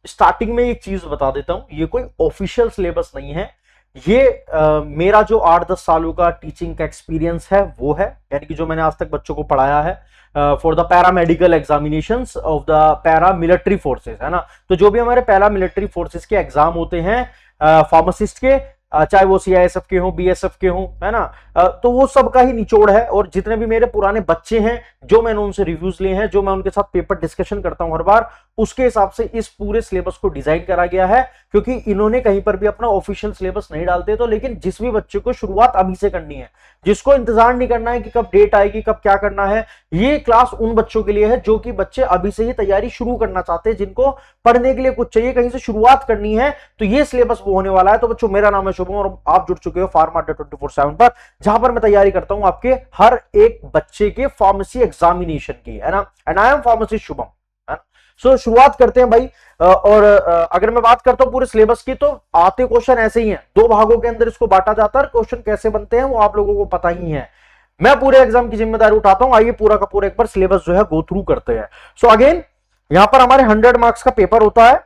Starting में एक चीज बता देता हूं, ये कोई ऑफिशियल सिलेबस नहीं है। ये मेरा जो 8-10 सालों का टीचिंग का एक्सपीरियंस है वो है, यानी कि जो मैंने आज तक बच्चों को पढ़ाया है for the paramedical examinations of the para military forces, है ना। तो जो भी हमारे पैरा मिलिट्री फोर्सेस के एग्जाम होते हैं फार्मासिस्ट के, चाहे वो सीआईएसएफ के हो, बीएसएफ के हो, है ना, तो वो सब का ही निचोड़ है। और जितने भी मेरे पुराने बच्चे हैं जो मैंने उनसे रिव्यूज लिए हैं, जो मैं उनके साथ पेपर डिस्कशन करता हूं हर बार, उसके हिसाब से इस पूरे सिलेबस को डिजाइन करा गया है। क्योंकि इन्होंने कहीं पर भी अपना ऑफिशियल सिलेबस नहीं डालते, तो लेकिन जिस भी बच्चे को शुरुआत अभी से करनी है, जिसको इंतजार नहीं करना है कि कब डेट आएगी, कब क्या करना है, ये क्लास उन बच्चों के लिए है जो कि बच्चे अभी से ही तैयारी शुरू करना चाहते हैं, जिनको पढ़ने के लिए कुछ चाहिए, कहीं से शुरुआत करनी है। तो ये सिलेबस वो होने वाला है। तो बच्चों, मेरा नाम है शुभम और आप जुड़ चुके हो फार्मा अड्डा 24/7 पर, जहां पर मैं तैयारी करता हूं आपके हर एक बच्चे के फार्मेसी एग्जामिनेशन की, है ना। And I am pharmacist Shubham, है ना। सो शुरुआत करते हैं भाई। और अगर मैं बात करता हूं पूरे सिलेबस की, तो आते क्वेश्चन ऐसे ही हैं, 2 भागों के अंदर इसको बांटा जाता है। क्वेश्चन कैसे बनते हैं वो आप लोगों को पता ही है। मैं पूरे एग्जाम की जिम्मेदारी उठाता हूं। आइए पूरा का पूरा एक बार सिलेबस जो है गो थ्रू करते हैं। सो अगेन, यहां पर हमारे 100 मार्क्स का पेपर होता है,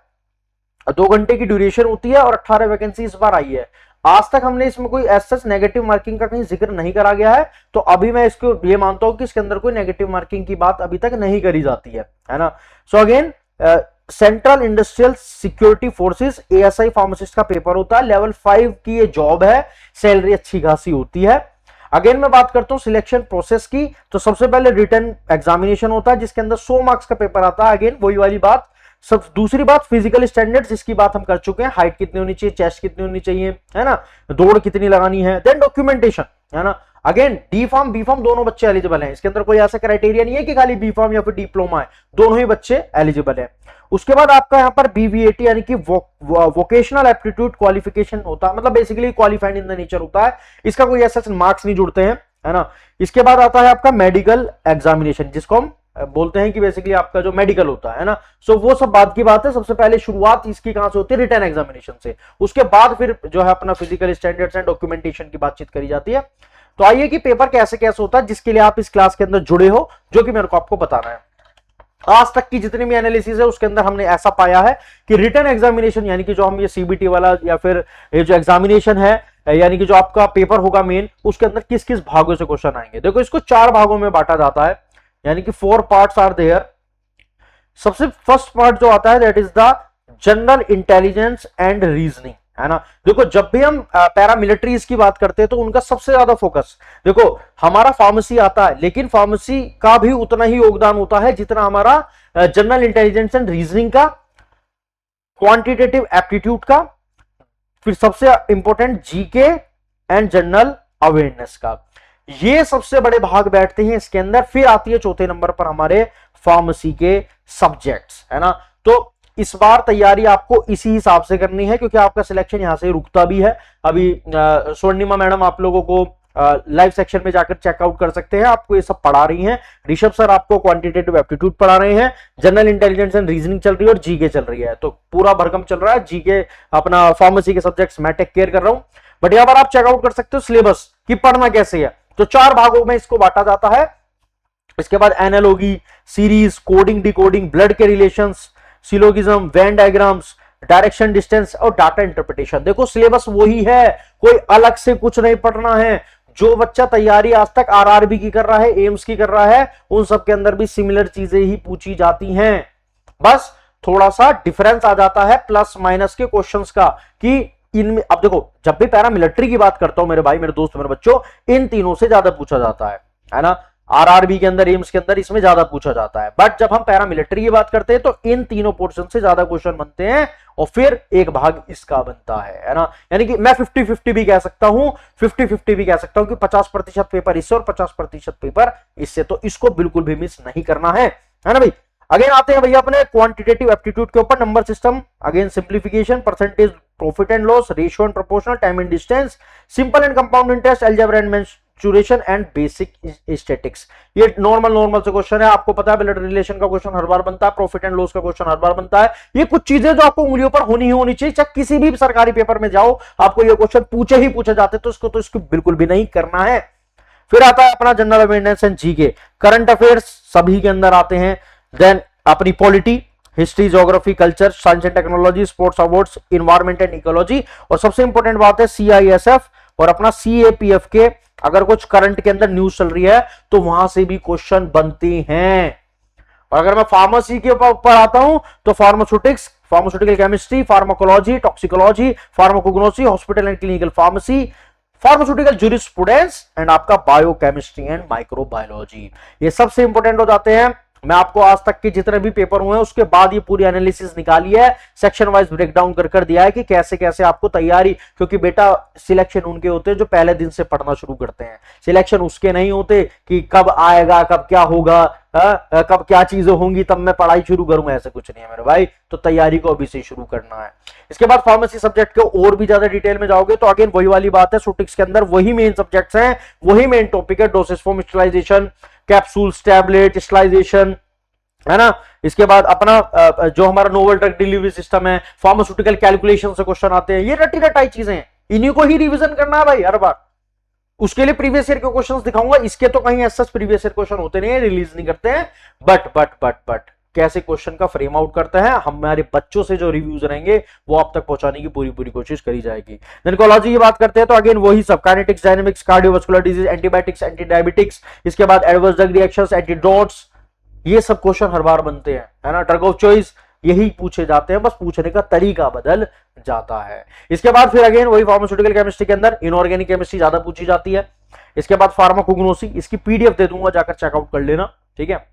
2 घंटे की ड्यूरेशन होती है और 18 वैकेंसी इस बार आई है। आज तक हमने इसमें कोई एज नेगेटिव मार्किंग का कहीं जिक्र नहीं करा गया है, तो अभी मैं इसको ये मानता हूं कि इसके अंदर कोई नेगेटिव मार्किंग की बात अभी तक नहीं करी जाती है ना। So again, central industrial security forces ASI pharmacist का पेपर होता है। लेवल 5 की ये जॉब है, सैलरी अच्छी खासी होती है। अगेन मैं बात करता हूं सिलेक्शन प्रोसेस की, तो सबसे पहले रिटन एग्जामिनेशन होता है जिसके अंदर 100 मार्क्स का पेपर आता है। अगेन वही वाली बात। सब दूसरी बात फिजिकल स्टैंडर्ड्स, जिसकी बात हम कर चुके हैं, हाइट कितनी होनी चाहिए, चेस्ट कितनी होनी चाहिए, है ना, दौड़ कितनी लगानी है। देन डॉक्यूमेंटेशन, है ना। Again D form B form दोनों बच्चे एलिजिबल हैं, इसके अंदर कोई ऐसा क्राइटेरिया नहीं है कि खाली बी फार्म या फिर डिप्लोमा है, दोनों ही बच्चे एलिजिबल है। उसके बाद आपका यहाँ पर बीवीएटी यानी कि वोकेशनल एप्टीट्यूड क्वालिफिकेशन होता है, मतलब basically qualified in the nature होता है, इसका कोई ऐसा मार्क्स नहीं जुड़ते हैं, है ना। इसके बाद आता है आपका मेडिकल एग्जामिनेशन, जिसको हम बोलते हैं कि बेसिकली आपका जो मेडिकल होता है ना। सो वो सब बात की बात है। सबसे पहले शुरुआत इसकी कहां से होती है, रिटन एग्जामिनेशन से। उसके बाद फिर जो है अपना फिजिकल स्टैंडर्ड्स एंड डॉक्यूमेंटेशन की बातचीत करी जाती है। तो आइए कि पेपर कैसे कैसे होता है, जिसके लिए आप इस क्लास के अंदर जुड़े हो, जो कि मेरे को आपको बताना है। आज तक की जितनी भी एनालिसिस है उसके अंदर हमने ऐसा पाया है कि रिटन एग्जामिनेशन यानी कि जो हम ये सीबीटी वाला या फिर ये जो एग्जामिनेशन है, यानी कि जो आपका पेपर होगा मेन, उसके अंदर किस किस भागों से क्वेश्चन आएंगे। देखो, इसको 4 भागों में बांटा जाता है, यानी कि 4 पार्ट्स आर देयर। सबसे फर्स्ट पार्ट जो आता है that is the general intelligence and reasoning, है ना। देखो, जब भी हम पैरामिलिट्रीज की बात करते हैं तो उनका सबसे ज्यादा फोकस, देखो हमारा फार्मेसी आता है, लेकिन फार्मेसी का भी उतना ही योगदान होता है जितना हमारा जनरल इंटेलिजेंस एंड रीजनिंग का, क्वांटिटेटिव एप्टीट्यूड का, फिर सबसे important GK and general awareness का। ये सबसे बड़े भाग बैठते हैं इसके अंदर। फिर आती है चौथे नंबर पर हमारे फार्मेसी के सब्जेक्ट्स, है ना। तो इस बार तैयारी आपको इसी हिसाब से करनी है, क्योंकि आपका सिलेक्शन यहां से रुकता भी है। अभी स्वर्णिमा मैडम आप लोगों को लाइव सेक्शन में जाकर चेकआउट कर सकते हैं, आपको ये सब पढ़ा रही हैं। ऋषभ सर आपको क्वांटिटेटिव एप्टीट्यूड पढ़ा रहे हैं, जनरल इंटेलिजेंस एंड रीजनिंग चल रही है और जीके चल रही है। तो पूरा भरकम चल रहा है। जीके अपना फार्मेसी के सब्जेक्ट्स मैं टेक केयर कर रहा हूं, बट यहां पर आप चेकआउट कर सकते हो सिलेबस कि पढ़ना कैसे है। तो 4 भागों में इसको बांटा जाता है। इसके बाद एनएल होगी, सीरीज, कोडिंग, डिकोडिंग, ब्लड के relations, syllogism, Venn diagrams, direction distance और डाटा इंटरप्रिटेशन। देखो, सिलेबस वही है, कोई अलग से कुछ नहीं पढ़ना है। जो बच्चा तैयारी आज तक आरआरबी की कर रहा है, एम्स की कर रहा है, उन सब के अंदर भी सिमिलर चीजें ही पूछी जाती हैं। बस थोड़ा सा डिफरेंस आ जाता है प्लस माइनस के क्वेश्चंस का, कि इनमें अब देखो, जब भी पैरामिलिट्री की बात करता हूं मेरे भाई, मेरे दोस्त, मेरे बच्चों, इन तीनों से ज्यादा पूछा जाता है ना। आरआरबी के अंदर, एम्स के अंदर इसमें ज्यादा पूछा जाता है। बट जब हम पैरामिलिट्री की बात करते हैं तो इन तीनों पोर्शन से ज्यादा क्वेश्चन बनते हैं और फिर एक भाग इसका बनता है ना। यानी कि मैं 50-50 भी कह सकता हूं, 50-50 भी कह सकता हूं कि 50% पेपर इससे और 50% पेपर इससे। तो इसको बिल्कुल भी मिस नहीं करना है ना भाई। अगेन आते हैं भैया अपने क्वांटिटेटिव एप्टीट्यूड के ऊपर। Number system, again simplification, percentage, profit and loss, ratio and proportional, time and distance, simple and compound interest, algebra and mensuration and basic statics. ये नॉर्मल से क्वेश्चन है। आपको पता है ब्लड रिलेशन का क्वेश्चन हर बार बनता है, प्रॉफिट एंड लॉस का क्वेश्चन हर बार बनता है। ये कुछ चीजें जो आपको उंगलियों पर होनी ही होनी चाहिए, चाहे किसी भी सरकारी पेपर में जाओ आपको ये क्वेश्चन पूछे जाते, तो इसको बिल्कुल भी नहीं करना है। फिर आता है अपना general awareness and GK, current affairs सभी के अंदर आते हैं। देन अपनी polity, history, geography, culture, science and technology, sports, awards, environment and ecology, और सबसे इंपॉर्टेंट बात है सीआईएसएफ और अपना सीएपीएफ के अगर कुछ करंट के अंदर न्यूज चल रही है तो वहां से भी क्वेश्चन बनते हैं। और अगर मैं फार्मेसी के ऊपर आता हूं तो pharmaceutics, pharmaceutical chemistry, pharmacology, toxicology, pharmacognosy, hospital and clinical pharmacy, pharmaceutical jurisprudence and आपका बायोकेमिस्ट्री एंड माइक्रोबायोलॉजी, ये सबसे इंपॉर्टेंट हो जाते हैं। मैं आपको आज तक के जितने भी पेपर हुए हैं उसके बाद ये पूरी एनालिसिस निकाली है, सेक्शन वाइज ब्रेकडाउन कर दिया है कि कैसे कैसे आपको तैयारी, क्योंकि बेटा सिलेक्शन उनके होते हैं जो पहले दिन से पढ़ना शुरू करते हैं, सिलेक्शन उसके नहीं होते कि कब आएगा, कब क्या होगा, कब क्या चीजें होंगी तब मैं पढ़ाई शुरू करूंगा, ऐसा कुछ नहीं है मेरे भाई। तो तैयारी को अभी से शुरू करना है। इसके बाद फार्मेसी सब्जेक्ट के और भी ज्यादा डिटेल में जाओगे तो अगेन वही वाली बात है, सुटिक्स के अंदर वही मेन सब्जेक्ट्स हैं, वही मेन टॉपिक है, dosage form, sterilization, capsules, tablet, sterilization, है ना। इसके बाद अपना जो हमारा नोवल ड्रग डिलीवरी सिस्टम है, फार्मास्यूटिकल कैलकुलेशन से क्वेश्चन आते हैं, ये रटी रटाई चीजें हैं, इन्हीं को ही रिवीजन करना है भाई हर बार। उसके लिए प्रीवियस ईयर के क्वेश्चंस दिखाऊंगा, इसके तो कहीं ऐसा प्रीवियस ईयर क्वेश्चन होते नहीं है, रिलीज नहीं करते हैं, बट कैसे क्वेश्चन का फ्रेम आउट करते हैं, हमारे बच्चों से जो रिव्यूज रहेंगे वो आप तक पहुंचाने की पूरी कोशिश करी जाएगी। निकोलॉजी की बात करते हैं तो अगेन वही सब, kinetics, dynamics, cardiovascular disease, antibiotics, anti diabetics, इसके बाद एडवर्स ड्रग रिएक्शंस, एंटीडोट्स, ये सब क्वेश्चन हर बार बनते हैं, है ना। ड्रग ऑफ चॉइस, यही पूछे जाते हैं, बस पूछने का तरीका बदल जाता है। इसके बाद फिर अगेन वही फार्मास्यूटिकल केमिस्ट्री के अंदर इनऑर्गेनिक केमिस्ट्री ज्यादा पूछी जाती है। इसके बाद फार्माकोग्नोसी, इसकी पीडीएफ दे दूंगा, जाकर चेकआउट कर लेना, ठीक है।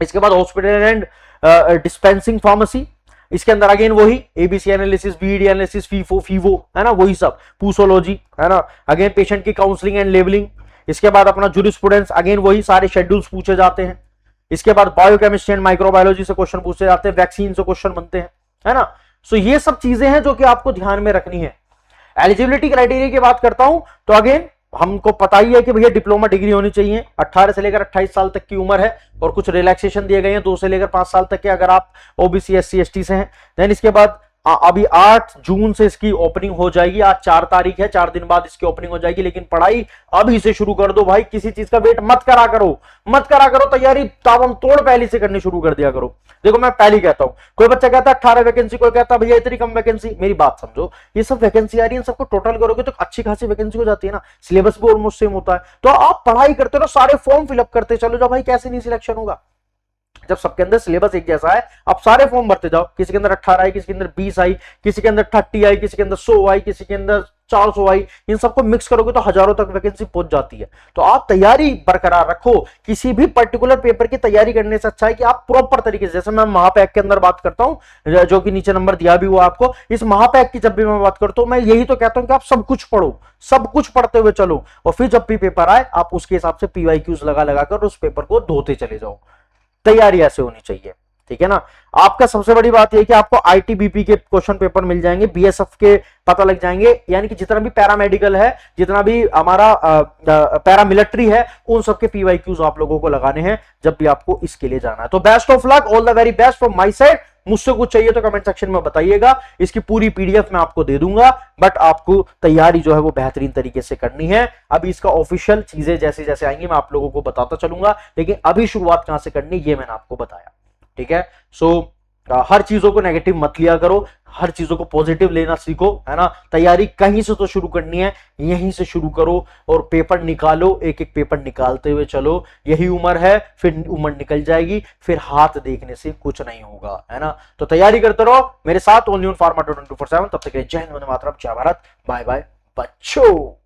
इसके बाद हॉस्पिटल एंड डिस्पेंसिंग फार्मेसी, इसके अंदर अगेन वही एबीसी एनालिसिस, बीईडी एनालिसिस, फीवो, है ना, वही सब, पूसोलॉजी, है ना, अगेन पेशेंट की काउंसलिंग एंड लेबलिंग। इसके बाद अपना जूरिस्प्रूडेंस, अगेन वही सारे शेड्यूल्स पूछे जाते हैं। इसके बाद बायोकेमिस्ट्री एंड माइक्रोबायोलॉजी से क्वेश्चन पूछे जाते हैं, वैक्सीन से क्वेश्चन बनते हैं, है ना। सो ये सब चीजें हैं जो कि आपको ध्यान में रखनी है। एलिजिबिलिटी क्राइटेरिया की बात करता हूं तो अगेन हमको पता ही है कि भैया डिप्लोमा डिग्री होनी चाहिए, 18 से लेकर 28 साल तक की उम्र है, और कुछ रिलैक्सेशन दिए गए हैं 2 से लेकर 5 साल तक के अगर आप ओबीसी, एससी, एसटी से हैं। देन इसके बाद अभी 8 जून से इसकी ओपनिंग हो जाएगी, आज 4 तारीख है, 4 दिन बाद इसकी ओपनिंग हो जाएगी, लेकिन पढ़ाई अभी से शुरू कर दो भाई, किसी चीज का वेट मत करा करो, तैयारी ताबम तोड़ पहले से करनी शुरू कर दिया करो। देखो मैं पहले कहता हूं, कोई बच्चा कहता है 18 वैकेंसी, कोई कहता है भैया इतनी कम वैकेंसी, मेरी बात समझो, ये सब वैकेंसी आ रही है, सबको टोटल करोगे तो अच्छी खासी वैकेंसी हो जाती है ना, सिलेबस भी ऑलमोस्ट सेम होता है, तो आप पढ़ाई करते रहो, सारे फॉर्म फिलअप करते चलो जाओ भाई, कैसे नहीं सिलेक्शन होगा जब सबके अंदर सिलेबस एक जैसा है। आप सारे फॉर्म भरते जाओ, किसी के अंदर 18 आई, किसी के अंदर 20 आई, किसी के अंदर 30 आई, किसी के अंदर 100 आई, किसी के अंदर 400 आई, इन सबको मिक्स करोगे तो हजारों तक वैकेंसी पहुंच जाती है। तो आप तैयारी बरकरार रखो, किसी भी पर्टिकुलर पेपर की तैयारी करने से अच्छा है कि आप प्रॉपर तरीके से, जैसे मैं महापैक के अंदर बात करता हूं, जो कि नीचे नंबर दिया भी हुआ आपको, इस महापैक की जब भी मैं बात करता हूं, मैं यही तो कहता हूं कि आप सब कुछ पढ़ो, सब कुछ पढ़ते हुए चलो, और फिर जब भी पेपर आए आप उसके हिसाब से पीवाईक्यूज लगा कर उस पेपर को धोते चले जाओ। तैयारी ऐसे होनी चाहिए, ठीक है ना। आपका सबसे बड़ी बात यह कि आपको आईटीबीपी के क्वेश्चन पेपर मिल जाएंगे, बीएसएफ के पता लग जाएंगे, यानी कि जितना भी पैरामेडिकल है, जितना भी हमारा पैरामिलिट्री है, उन सबके पीवाईक्यूज आप लोगों को लगाने हैं जब भी आपको इसके लिए जाना है। तो best of luck, all the very best from my side. मुझसे कुछ चाहिए तो कमेंट सेक्शन में बताइएगा, इसकी पूरी पीडीएफ मैं आपको दे दूंगा, बट आपको तैयारी जो है वो बेहतरीन तरीके से करनी है। अभी इसका ऑफिशियल चीजें जैसे जैसे आएंगी मैं आप लोगों को बताता चलूंगा, लेकिन अभी शुरुआत कहां से करनी ये मैंने आपको बताया, ठीक है। सो हर चीजों को नेगेटिव मत लिया करो, हर चीजों को पॉजिटिव लेना सीखो, है ना। तैयारी कहीं से तो शुरू करनी है, यहीं से शुरू करो और पेपर निकालो, एक एक पेपर निकालते हुए चलो। यही उम्र है, फिर उम्र निकल जाएगी, फिर हाथ देखने से कुछ नहीं होगा, है ना। तो तैयारी करते रहो मेरे साथ, ओनली ऑन फार्मा 24/7। तब तक जय हिंद, वंदे मातरम, जय भारत, बाय बाय बच्चों।